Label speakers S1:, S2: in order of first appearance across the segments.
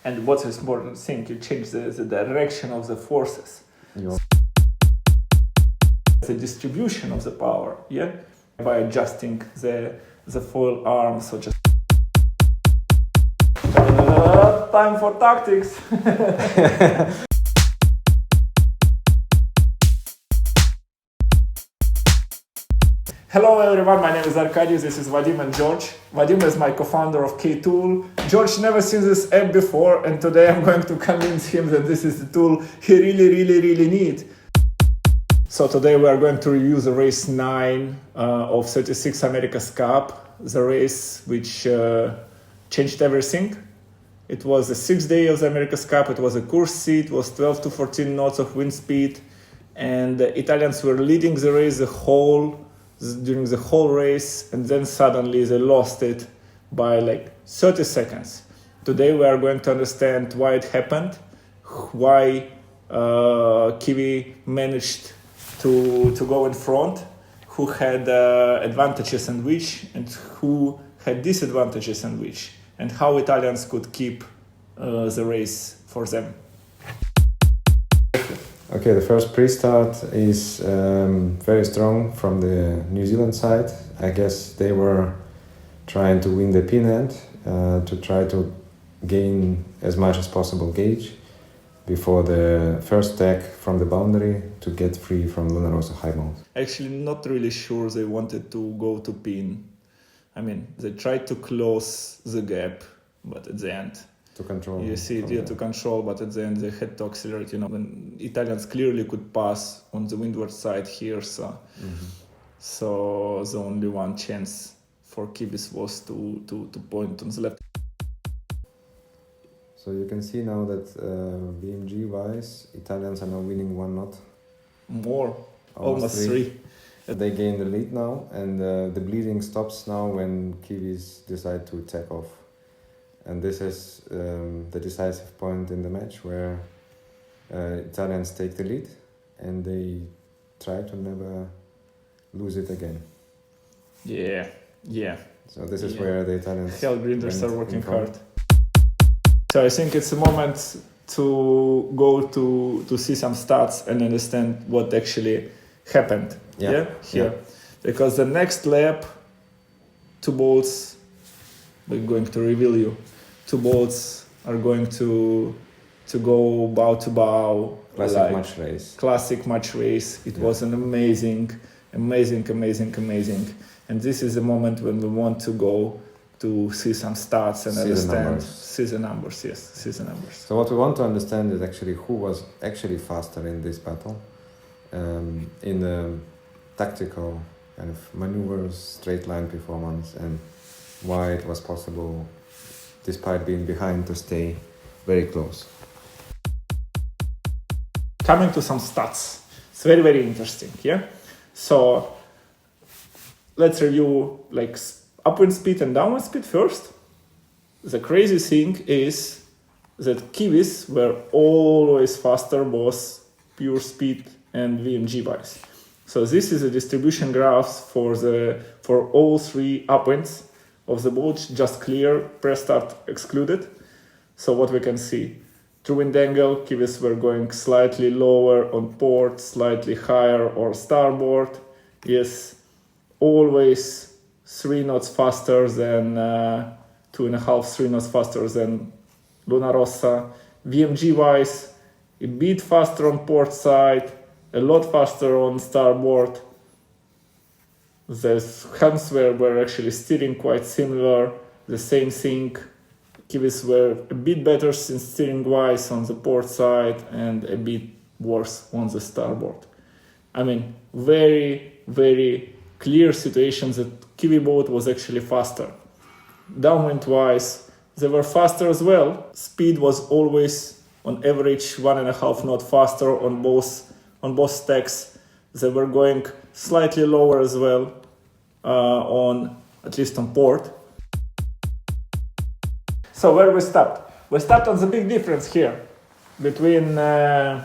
S1: And what's the important thing? You change the direction of the forces. The distribution of the power, yeah? By adjusting the foil arm, so just... time for tactics! Hello everyone, my name is Arkady, this is Vadim and George. Vadim is my co-founder of KTool. George never seen this app before, and today I'm going to convince him that this is the tool he really needs. So today we are going to review the race 9 of 36 America's Cup, the race which changed everything. It was the 6th day of the America's Cup, it was a course seat, it was 12 to 14 knots of wind speed, and the Italians were leading the race during the whole race, and then suddenly they lost it by like 30 seconds. Today we are going to understand why it happened, why Kiwi managed to go in front, who had advantages and which, and who had disadvantages and which, and how Italians could keep the race for them.
S2: Okay, the first pre-start is very strong from the New Zealand side. I guess they were trying to win the pinhead to try to gain as much as possible gauge before the first tag from the boundary to get free from Luna Rossa high mount.
S1: Actually, not really sure they wanted to go to pin. I mean, they tried to close the gap, but at the end...
S2: To control.
S1: You see, to control, but at the end they had to accelerate. When Italians clearly could pass on the windward side here, so the only one chance for Kibis was to point on the left.
S2: So you can see now that VMG wise, Italians are now winning 1 knot.
S1: More, almost three.
S2: They gain the lead now, and the bleeding stops now when Kiwis decide to take off. And this is the decisive point in the match where Italians take the lead and they try to never lose it again.
S1: Yeah.
S2: So this is where the Italians...
S1: Hell, grinders are working hard. So I think it's a moment to go to see some stats and understand what actually happened here. Because the next lap, two boats, we're going to reveal you. Two boats are going to go bow to bow.
S2: Classic match race.
S1: Classic match race. It was an amazing. And this is the moment when we want to go to see some stats and understand. See the numbers.
S2: So what we want to understand is actually who was actually faster in this battle. In the tactical kind of maneuvers, straight line performance, and why it was possible, despite being behind, to stay very close.
S1: Coming to some stats, it's very interesting, yeah? So let's review like upwind speed and downwind speed first. The crazy thing is that Kiwis were always faster, both pure speed and VMG wise. So this is a distribution graphs for all three upwinds of the boat, just clear, press start excluded. So what we can see, true wind angle, Kiwis were going slightly lower on port, slightly higher or starboard. Yes, always 3 knots faster than 2.5, 3 knots faster than Luna Rossa. VMG wise, a bit faster on port side, a lot faster on starboard. The hands were actually steering quite similar, the same thing. Kiwis were a bit better steering-wise on the port side and a bit worse on the starboard. I mean, very clear situation that Kiwi boat was actually faster. Downwind-wise, they were faster as well. Speed was always on average 1.5 knot faster on both stacks. They were going slightly lower as well, at least on port. So where we stopped? We stopped on the big difference here between Luna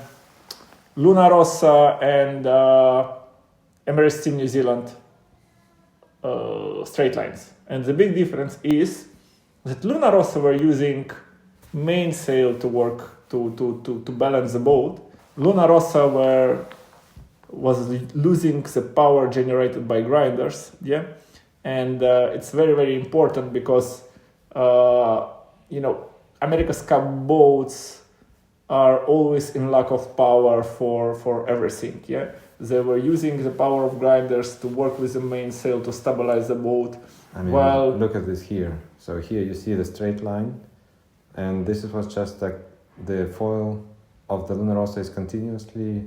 S1: Rossa and Emirates Team New Zealand straight lines. And the big difference is that Luna Rossa were using mainsail to work to balance the boat. Luna Rossa was losing the power generated by grinders, yeah, and it's very, very important because America's Cup boats are always in lack of power for everything, yeah. They were using the power of grinders to work with the mainsail to stabilize the boat.
S2: I mean, look at this here. So here you see the straight line, and this was just like the foil of the Luna Rossa is continuously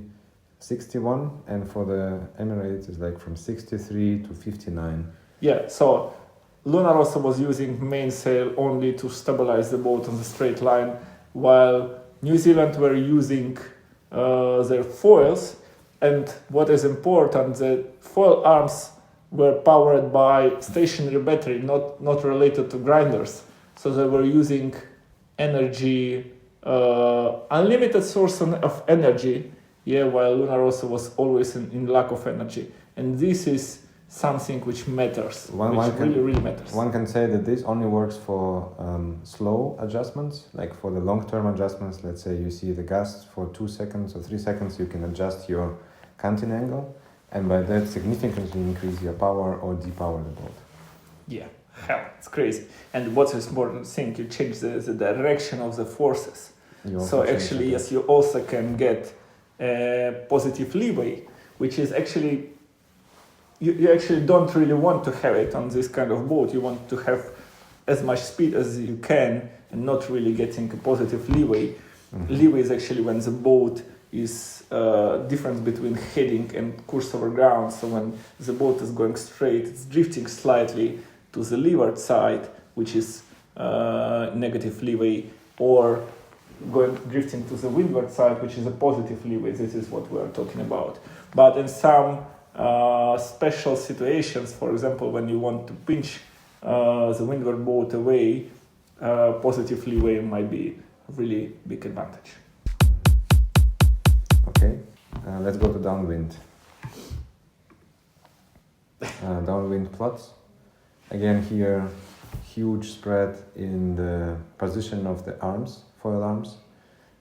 S2: 61, and for the Emirates is like from 63 to 59.
S1: Yeah, so Luna Rossa was using mainsail only to stabilize the boat on the straight line, while New Zealand were using their foils. And what is important, the foil arms were powered by stationary battery, not related to grinders. So they were using energy, unlimited source of energy, yeah, while Luna Rossa was always in lack of energy. And this is something which matters, really matters.
S2: One can say that this only works for slow adjustments, like for the long-term adjustments. Let's say you see the gust for 2 seconds or 3 seconds, you can adjust your canting angle, and by that significantly increase your power or depower the boat.
S1: Yeah, hell, it's crazy. And what's the important thing, you change the direction of the forces. So actually, yes, you also can get positive leeway, which is actually, you actually don't really want to have it on this kind of boat. You want to have as much speed as you can and not really getting a positive leeway. Mm-hmm. Leeway is actually when the boat is difference between heading and course over ground. So when the boat is going straight, it's drifting slightly to the leeward side, which is negative leeway, or drifting to the windward side, which is a positive leeway. This is what we are talking about. But in some special situations, for example, when you want to pinch the windward boat away, positive leeway might be a really big advantage.
S2: Okay, let's go to downwind. Downwind plots. Again here, huge spread in the position of the arms, foil arms.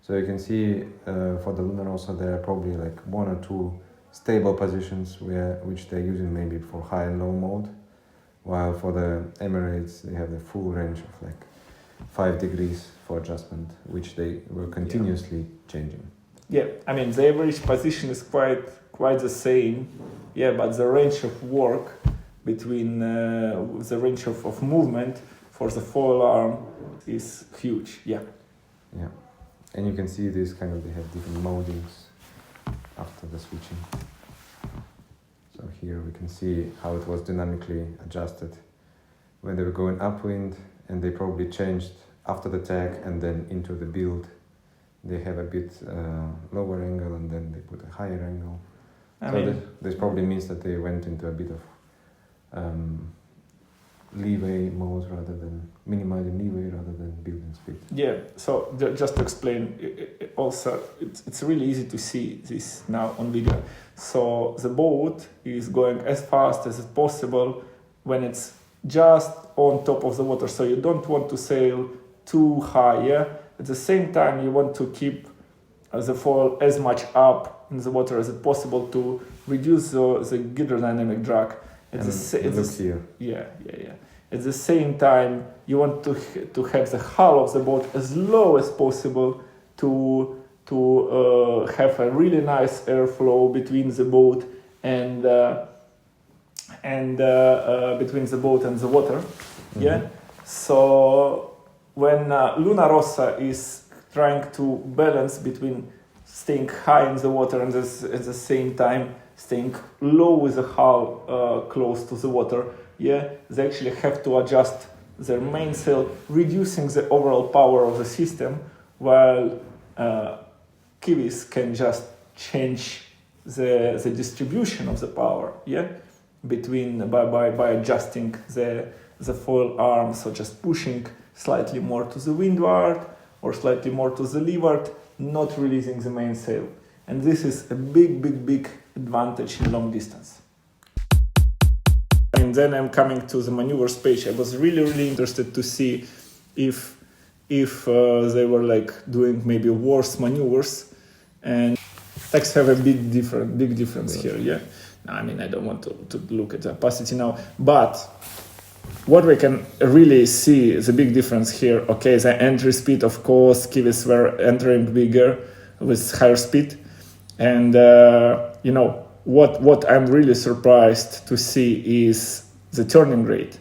S2: So you can see for the Luna Rossa there are probably like 1 or 2 stable positions which they're using maybe for high and low mode, while for the Emirates they have the full range of like 5 degrees for adjustment, which they were continuously changing.
S1: Yeah, I mean the average position is quite the same, yeah, but the range of work between the range of movement for the foil arm is huge, yeah.
S2: Yeah, and you can see this kind of, they have different moldings after the switching. So here we can see how it was dynamically adjusted when they were going upwind, and they probably changed after the tag and then into the build. They have a bit lower angle and then they put a higher angle. This probably means that they went into a bit of leeway mode rather than minimizing leeway rather than building speed.
S1: Yeah, so just to explain, also it's really easy to see this now on video. So the boat is going as fast as possible when it's just on top of the water. So you don't want to sail too high, yeah? At the same time, you want to keep the foil as much up in the water as possible to reduce the hydrodynamic drag. Yeah. At the same time, you want to have the hull of the boat as low as possible to have a really nice airflow between the boat and between the boat and the water. Mm-hmm. Yeah. So when Luna Rossa is trying to balance between staying high in the water and at the same time staying low with the hull close to the water, yeah, they actually have to adjust their mainsail, reducing the overall power of the system, while Kiwis can just change the distribution of the power, yeah, between by adjusting the foil arm, so just pushing slightly more to the windward or slightly more to the leeward, not releasing the mainsail. And this is a big advantage in long distance. And then I'm coming to the maneuvers page. I was really interested to see if if they were like doing maybe worse maneuvers, and Tacks have a big difference here. Yeah, I mean, I don't want to look at the opacity now, but what we can really see is a big difference here. Okay, the entry speed, of course, Kiwis were entering bigger with higher speed, and you know what I'm really surprised to see is the turning rate.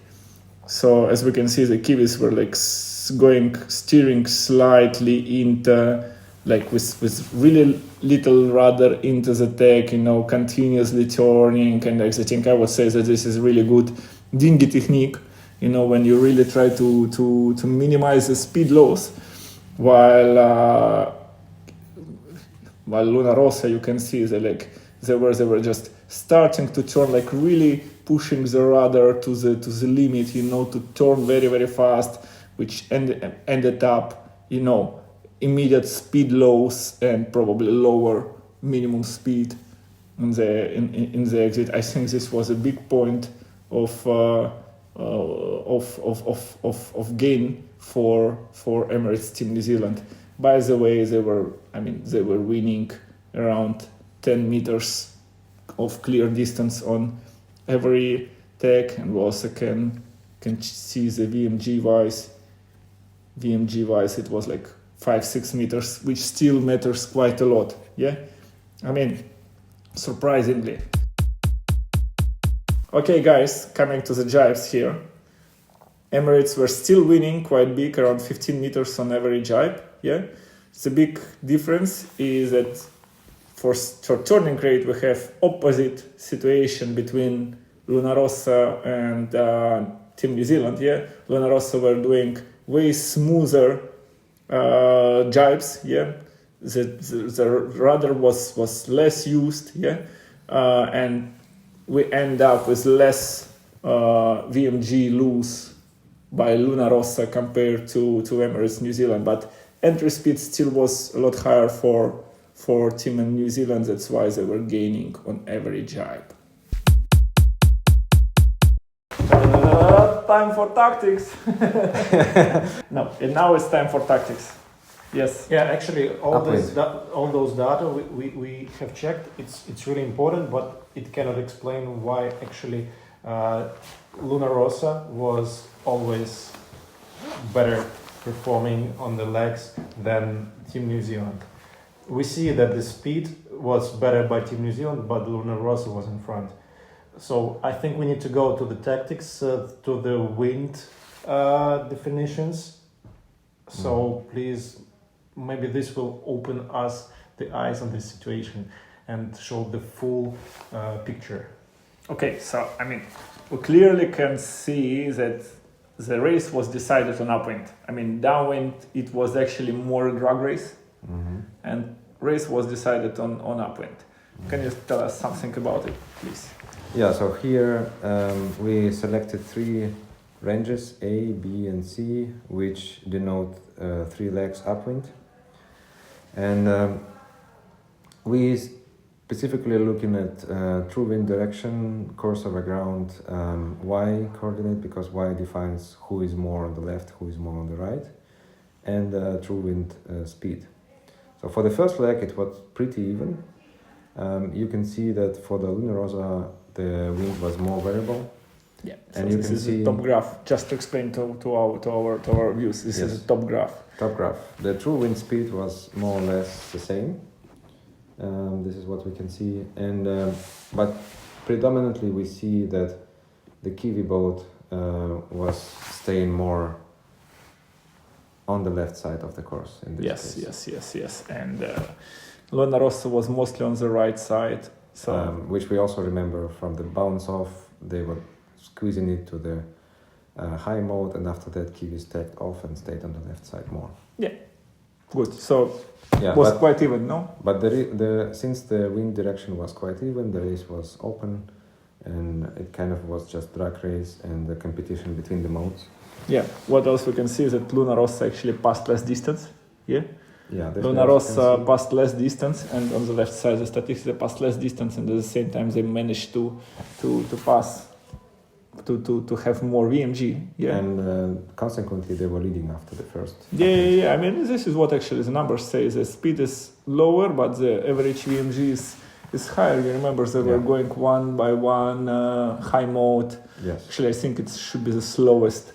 S1: So as we can see, the Kiwis were like steering slightly into, like with really little rudder into the deck, you know, continuously turning, and I think I would say that this is really good dinghy technique, you know, when you really try to minimize the speed loss, while Luna Rossa, you can see that like they were just starting to turn, like really pushing the rudder to the limit, you know, to turn very, very fast, which ended up, you know, immediate speed loss and probably lower minimum speed in the exit. I think this was a big point of gain for Emirates Team New Zealand. By the way, they were winning around 10 meters of clear distance on every tag, and we also can see the VMG wise it was like 5-6 meters, which still matters quite a lot. Yeah, I mean, surprisingly. Okay guys, coming to the Jibes here, Emirates were still winning quite big, around 15 meters on every jibe. Yeah, the big difference is that for turning rate we have opposite situation between Luna Rossa and Team New Zealand. Yeah, Luna Rossa were doing way smoother jibes. Yeah, the rudder was less used. Yeah, and we end up with less VMG loose by Luna Rossa compared to Emirates New Zealand, but entry speed still was a lot higher for Team in New Zealand. That's why they were gaining on every jibe. Time for tactics. No, and now it's time for tactics. Yes.
S3: Yeah, actually, all those data we have checked. It's really important, but it cannot explain why actually Luna Rossa was always better performing on the legs than Team New Zealand. We see that the speed was better by Team New Zealand, but Luna Rossa was in front. So I think we need to go to the tactics, to the wind definitions. So please, maybe this will open us the eyes on this situation and show the full picture.
S1: Okay, so I mean, we clearly can see that the race was decided on upwind. I mean, downwind, it was actually more a drag race, and race was decided on upwind. Can you tell us something about it, please?
S2: Yeah, so here we selected 3 ranges, A, B and C, which denote 3 legs upwind. And we specifically looking at true wind direction, course over ground, Y coordinate, because Y defines who is more on the left, who is more on the right, and true wind speed. So for the first leg it was pretty even. You can see that for the Luna Rossa the wind was more variable.
S1: Yeah,
S2: and
S1: so
S2: you
S1: this
S2: can
S1: is
S2: see
S1: a top graph. Just to explain to our views, this is a top graph.
S2: Top graph. The true wind speed was more or less the same. This is what we can see, and but predominantly we see that the Kiwi boat was staying more on the left side of the course in this case.
S1: Yes. And Luna Rossa was mostly on the right side. So
S2: which we also remember from the bounce off, they were squeezing it to the high mode, and after that Kiwi stepped off and stayed on the left side more.
S1: Yeah, good. So was quite even, no?
S2: But since the wind direction was quite even, the race was open, and it kind of was just drag race and the competition between the modes.
S1: Yeah. What else we can see is that Luna Rossa actually passed less distance. Yeah.
S2: Yeah.
S1: Luna Rossa passed less distance, and on the left side, the statistics, they passed less distance, and at the same time they managed to pass to have more VMG. Yeah.
S2: And consequently, they were leading after the first.
S1: Yeah. I mean, this is what actually the numbers say. The speed is lower, but the average VMG is higher. You remember they were going one by one, high mode.
S2: Yes.
S1: Actually, I think it should be the slowest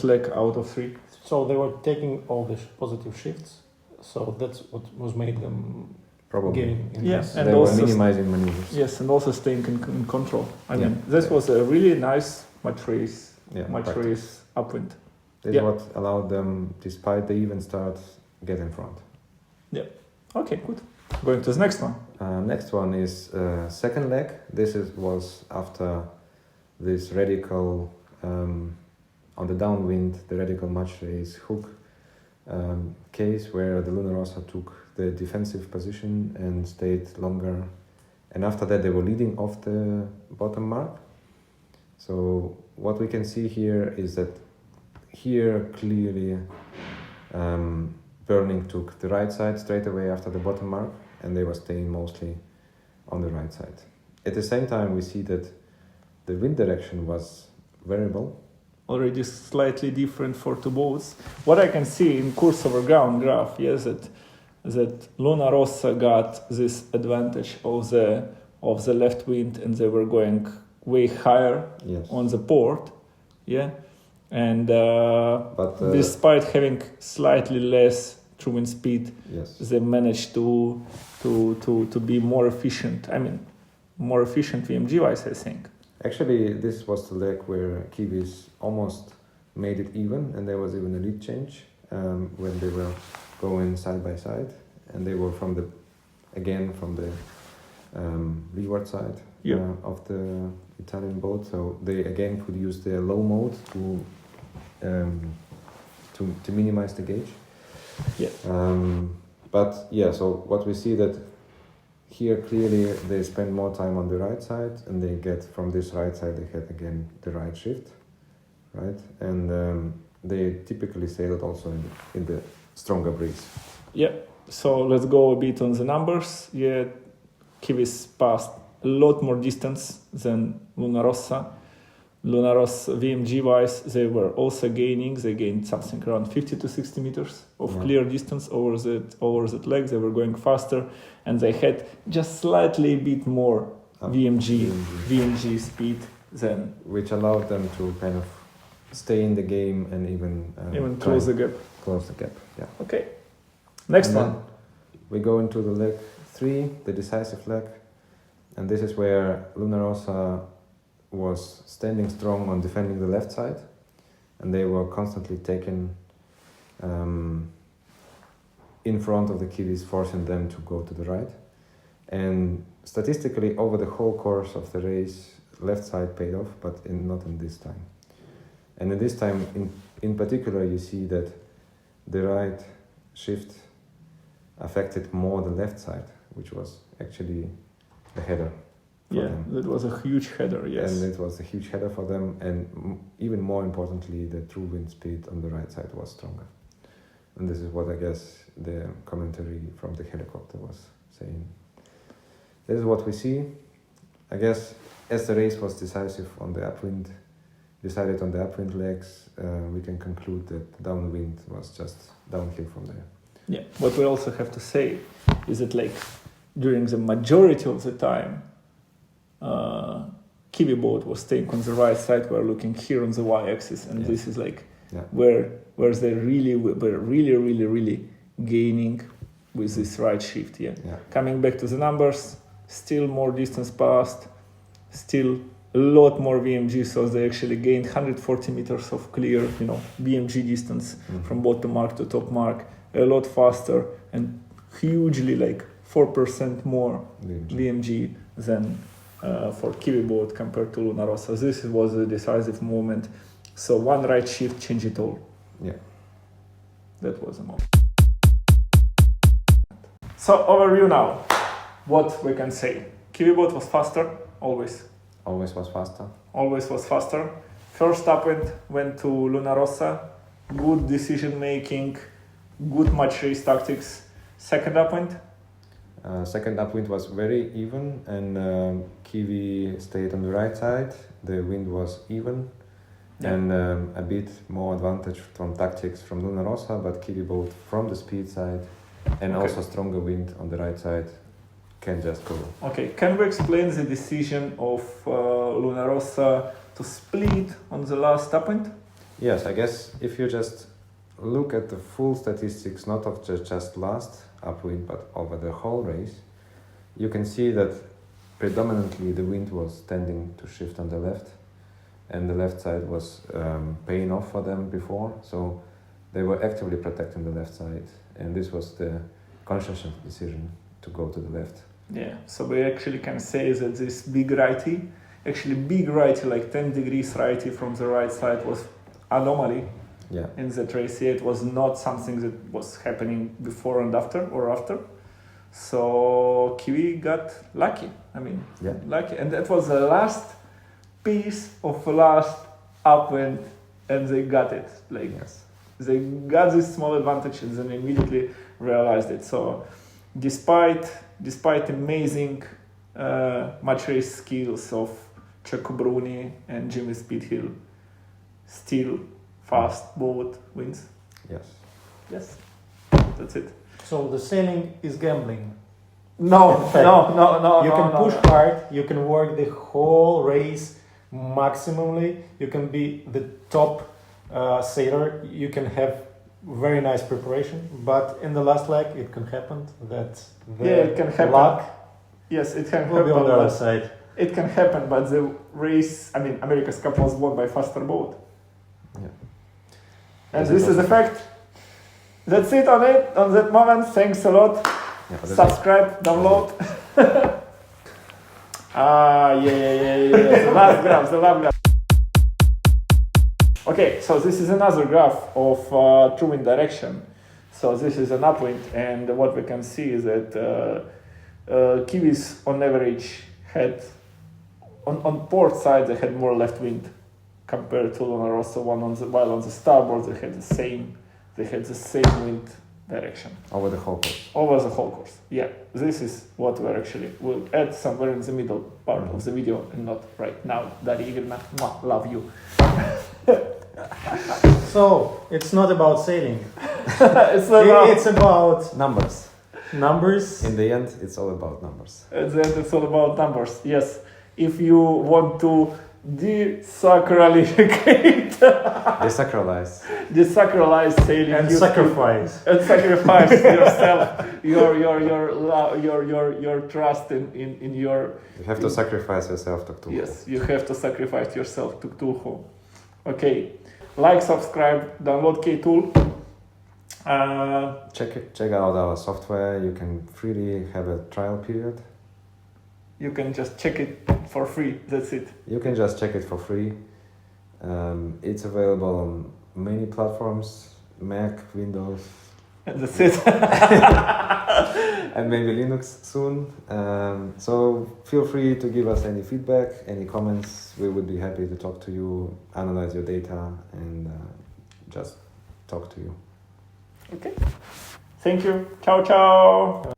S1: leg out of 3.
S3: So they were taking all the positive shifts. So that's what was made them
S2: Probably.
S3: gain in
S1: Yeah,
S3: this.
S1: and
S2: they were
S1: also
S2: minimizing maneuvers.
S1: Yes, and also staying in control. I
S2: Yeah.
S1: mean, this was a really nice match race
S2: Practice.
S1: upwind.
S2: This is what allowed them, despite the even start, get in front.
S1: Okay, good. Going to the next one.
S2: Next one is second leg. Was after this radical on the downwind, the radical match race hook case where the Luna Rossa took the defensive position and stayed longer. And after that, they were leading off the bottom mark. So what we can see here is that here clearly Burning took the right side straight away after the bottom mark, and they were staying mostly on the right side. At the same time, we see that the wind direction was variable.
S1: Already slightly different for two boats. What I can see in course over ground graph, yes, that Luna Rossa got this advantage of the left wind, and they were going way higher on the port, and despite having slightly less true wind speed, they managed to be more efficient. I mean, more efficient VMG wise, I think.
S2: Actually, this was the leg where Kiwis almost made it even, and there was even a lead change when they were going side by side, and they were from the leeward side of the Italian boat, so they again could use their low mode to minimize the gauge. So what we see that here clearly they spend more time on the right side, and they get from this right side they had again the right shift, right, and they typically sailed also in the stronger breeze.
S1: So let's go a bit on the numbers. Kiwis passed a lot more distance than Luna Rossa. Luna Rossa VMG wise, they were also gaining. They gained something around 50 to 60 meters of clear distance over that leg. They were going faster, and they had just slightly a bit more VMG speed than,
S2: which allowed them to kind of stay in the game and even
S1: close the gap. Okay. Next one.
S2: We go into the leg 3, the decisive leg, and this is where Luna Rossa was standing strong on defending the left side, and they were constantly taken in front of the Kiwis, forcing them to go to the right. And statistically, over the whole course of the race, left side paid off, but not in this time. And in this time, in particular, you see that the right shift affected more the left side, which was actually the header.
S1: That was a huge header, yes.
S2: And it was a huge header for them, and even more importantly, the true wind speed on the right side was stronger. And this is what I guess the commentary from the helicopter was saying. This is what we see. I guess as the race was decided on the upwind legs, we can conclude that downwind was just downhill from there.
S1: What we also have to say is that during the majority of the time, Kiwi boat was staying on the right side. We're looking here on the y-axis, and this is where they were really gaining with this right shift. Coming back to the numbers, still more distance passed, still a lot more VMG, so they actually gained 140 meters of clear, VMG distance from bottom mark to top mark, a lot faster, and hugely 4% more VMG than for Kiwi boat compared to Luna Rossa. This was a decisive moment. So one right shift changed it all. That was a moment. So overview now. What we can say. Kiwi boat was faster, always.
S2: Always was faster. First
S1: upwind went to Luna Rossa. Good decision making, good match race tactics. Second upwind?
S2: Second upwind was very even, and Kiwi stayed on the right side. The wind was even, and a bit more advantage from tactics from Luna Rossa, but Kiwi both from the speed side and also stronger wind on the right side can just go.
S1: Okay, can we explain the decision of Luna Rossa to split on the last upwind?
S2: Yes, I guess if you just look at the full statistics, not of just last upwind, but over the whole race, you can see that predominantly the wind was tending to shift on the left, and the left side was paying off for them before, so they were actively protecting the left side, and this was the conscious decision to go to the left.
S1: Yeah, so we actually can say that this big righty, like 10 degrees righty from the right side, was anomaly.
S2: Yeah.
S1: In that race, it was not something that was happening before and after or after. So Kiwi got lucky. Lucky, and that was the last piece of the last upwind, and they got it. They got this small advantage and then immediately realized it. So, despite amazing match race skills of Checo Bruni and Jimmy Speedhill, still fast boat wins. Yes, that's it.
S3: So the sailing is gambling.
S1: No.
S3: You can push hard. You can work the whole race maximally. You can be the top sailor. You can have very nice preparation. But in the last leg, it can happen that
S1: it can happen.
S3: Luck.
S1: Yes, it can
S3: will
S1: happen.
S3: Be on the other side.
S1: It can happen, but the race, America's Cup was won by faster boat.
S2: Yeah.
S1: And this is a fact. That's it on that moment. Thanks a lot.
S2: Yeah,
S1: subscribe, download. The last graph. Okay, so this is another graph of true wind direction. So this is an upwind, and what we can see is that Kiwis on average had, on port side, they had more left wind compared to Luna Rossa. While on the starboard they had the same wind direction.
S2: Over the whole course.
S1: Yeah, this is what we'll add somewhere in the middle part of the video and not right now. Dari Igorna, love you.
S3: So, it's not about sailing.
S1: It's
S3: about
S2: numbers. In the end, it's all about numbers.
S1: At the end, it's all about numbers. Yes. If you want to desacralize sailing
S3: and sacrifice
S1: yourself, your trust in your.
S2: You have to sacrifice yourself to KTool.
S1: Yes, you have to sacrifice yourself to KTool. Okay, like, subscribe, download KTool.
S2: Check out our software. You can freely have a trial period.
S1: You can just check it for free. That's it.
S2: You can just check it for free. It's available on many platforms: Mac, Windows.
S1: And that's it.
S2: And maybe Linux soon. So feel free to give us any feedback, any comments. We would be happy to talk to you, analyze your data, and just talk to you.
S1: Okay. Thank you. Ciao, ciao.